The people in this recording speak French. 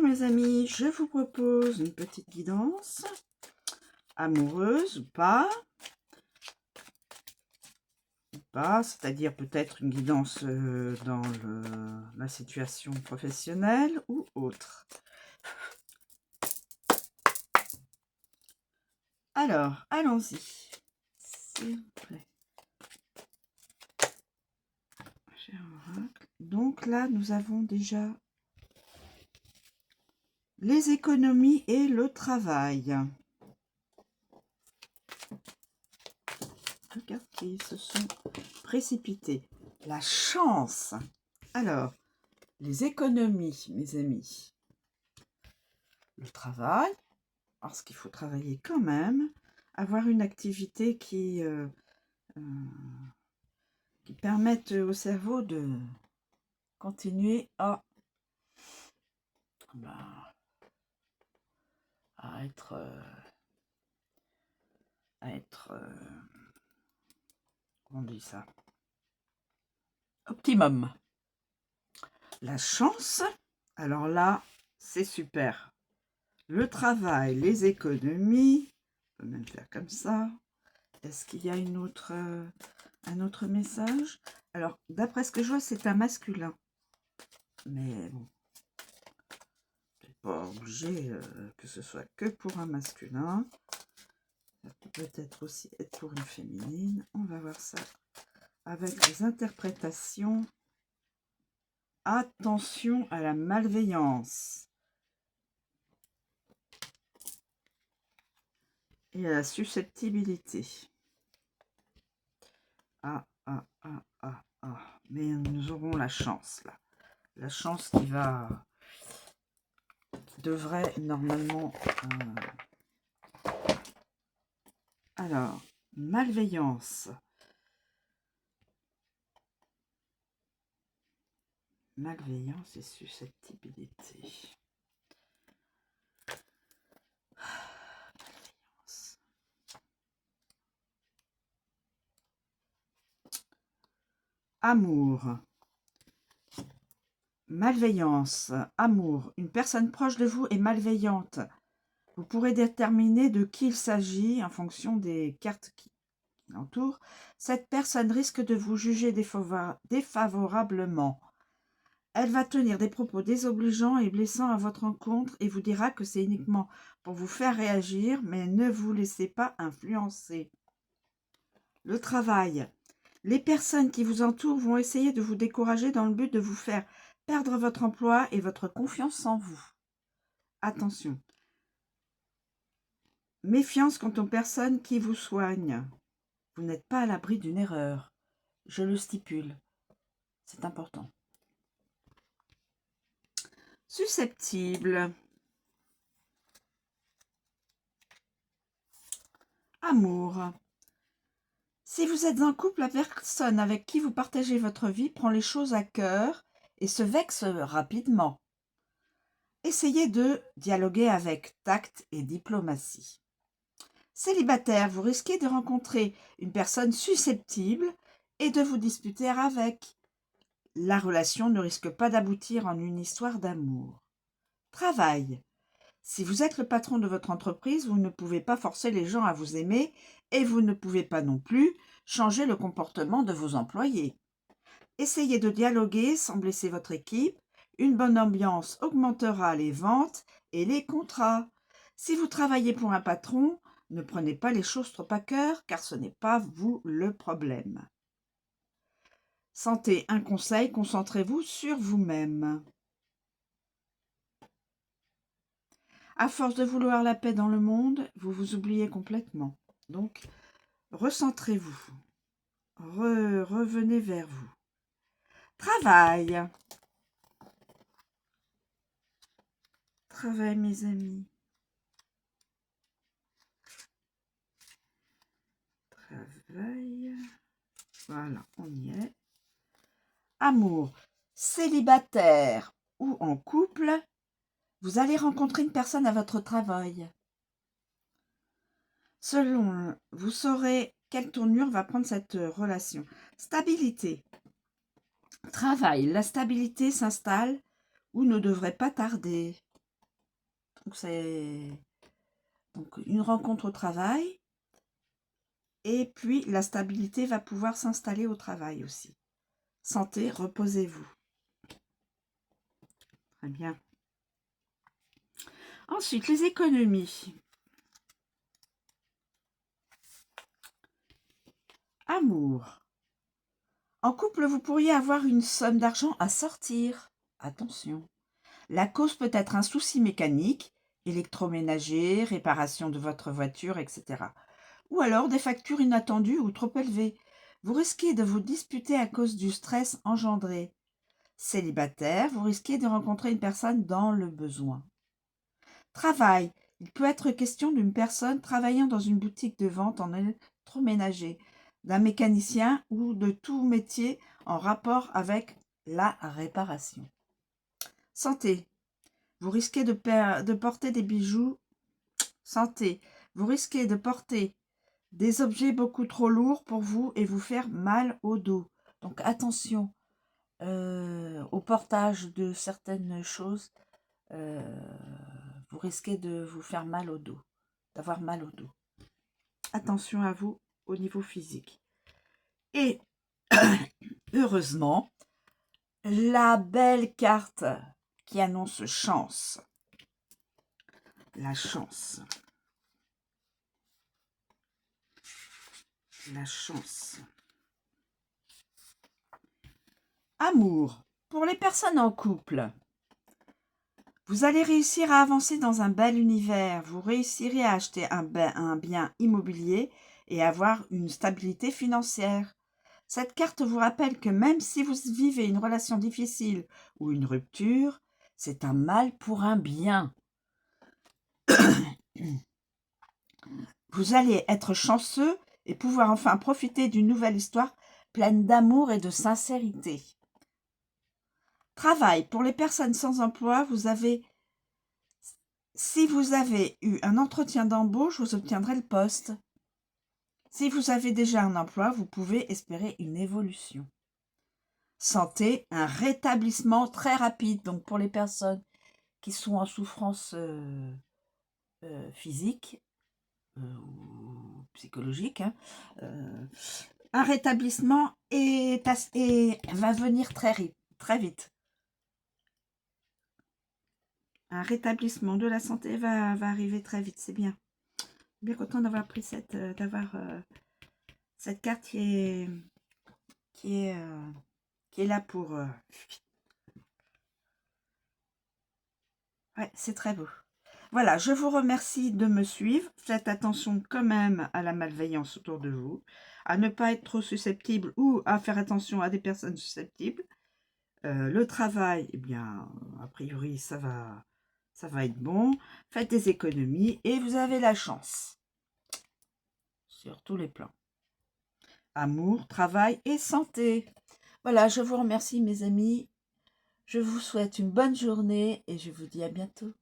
Mes amis, je vous propose une petite guidance amoureuse ou pas, c'est-à-dire peut-être une guidance dans la situation professionnelle ou autre. Alors, allons-y, s'il vous plaît. Donc là, nous avons déjà les économies et le travail. Regarde qui se sont précipités. La chance. Alors, les économies, mes amis. Le travail, parce qu'il faut travailler quand même. Avoir une activité qui permette au cerveau de continuer à être comment on dit ça, optimum. La chance, alors là, c'est super. Le travail, les économies, on peut même faire comme ça. Est-ce qu'il y a un autre message? Alors, d'après ce que je vois, c'est un masculin. Mais bon, pas obligé que ce soit que pour un masculin. Ça peut peut-être aussi être pour une féminine. On va voir ça avec les interprétations. Attention à la malveillance et à la susceptibilité. Mais nous aurons la chance là. La chance qui devrait normalement... Alors, malveillance. Malveillance et susceptibilité. Malveillance. Amour. Malveillance. Amour. Une personne proche de vous est malveillante. Vous pourrez déterminer de qui il s'agit en fonction des cartes qui l'entourent. Cette personne risque de vous juger défavorablement. Elle va tenir des propos désobligeants et blessants à votre encontre et vous dira que c'est uniquement pour vous faire réagir, mais ne vous laissez pas influencer. Le travail. Les personnes qui vous entourent vont essayer de vous décourager dans le but de vous faire perdre votre emploi et votre confiance en vous. Attention. Méfiance quant aux personnes qui vous soignent. Vous n'êtes pas à l'abri d'une erreur. Je le stipule. C'est important. Susceptible. Amour. Si vous êtes en couple, la personne avec qui vous partagez votre vie prend les choses à cœur et se vexe rapidement. Essayez de dialoguer avec tact et diplomatie. Célibataire, vous risquez de rencontrer une personne susceptible et de vous disputer avec. La relation ne risque pas d'aboutir en une histoire d'amour. Travail. Si vous êtes le patron de votre entreprise, vous ne pouvez pas forcer les gens à vous aimer et vous ne pouvez pas non plus changer le comportement de vos employés. Essayez de dialoguer sans blesser votre équipe. Une bonne ambiance augmentera les ventes et les contrats. Si vous travaillez pour un patron, ne prenez pas les choses trop à cœur car ce n'est pas vous le problème. Santé, un conseil, concentrez-vous sur vous-même. À force de vouloir la paix dans le monde, vous vous oubliez complètement. Donc, recentrez-vous. Revenez vers vous. Travail. Travail, mes amis. Travail. Voilà, on y est. Amour. Célibataire ou en couple, vous allez rencontrer une personne à votre travail. Vous saurez quelle tournure va prendre cette relation. Stabilité. Travail. La stabilité s'installe ou ne devrait pas tarder. Donc c'est donc une rencontre au travail. Et puis la stabilité va pouvoir s'installer au travail aussi. Santé, reposez-vous. Très bien. Ensuite, les économies. Amour. En couple, vous pourriez avoir une somme d'argent à sortir. Attention. La cause peut être un souci mécanique, électroménager, réparation de votre voiture, etc. Ou alors des factures inattendues ou trop élevées. Vous risquez de vous disputer à cause du stress engendré. Célibataire, vous risquez de rencontrer une personne dans le besoin. Travail. Il peut être question d'une personne travaillant dans une boutique de vente en électroménager, d'un mécanicien ou de tout métier en rapport avec la réparation. Santé. Vous risquez de porter des bijoux. Santé. Vous risquez de porter des objets beaucoup trop lourds pour vous et vous faire mal au dos. Donc attention au portage de certaines choses. Vous risquez de vous faire mal au dos, d'avoir mal au dos. Attention à vous au niveau physique. Et heureusement, la belle carte qui annonce chance. La chance. La chance. Amour. Pour les personnes en couple, vous allez réussir à avancer dans un bel univers. Vous réussirez à acheter un bien immobilier et avoir une stabilité financière. Cette carte vous rappelle que même si vous vivez une relation difficile ou une rupture, c'est un mal pour un bien. Vous allez être chanceux et pouvoir enfin profiter d'une nouvelle histoire pleine d'amour et de sincérité. Travail. Pour les personnes sans emploi, si vous avez eu un entretien d'embauche, vous obtiendrez le poste. Si vous avez déjà un emploi, vous pouvez espérer une évolution. Santé, un rétablissement très rapide. Donc pour les personnes qui sont en souffrance physique ou psychologique, hein, un rétablissement va venir très vite. Un rétablissement de la santé va arriver très vite, c'est bien. Bien content d'avoir pris cette carte qui est là pour... Ouais, c'est très beau. Voilà, je vous remercie de me suivre. Faites attention quand même à la malveillance autour de vous, à ne pas être trop susceptible ou à faire attention à des personnes susceptibles. Le travail, eh bien, a priori, ça va être bon. Faites des économies et vous avez la chance. Sur tous les plans. Amour, travail et santé. Voilà, je vous remercie mes amis. Je vous souhaite une bonne journée et je vous dis à bientôt.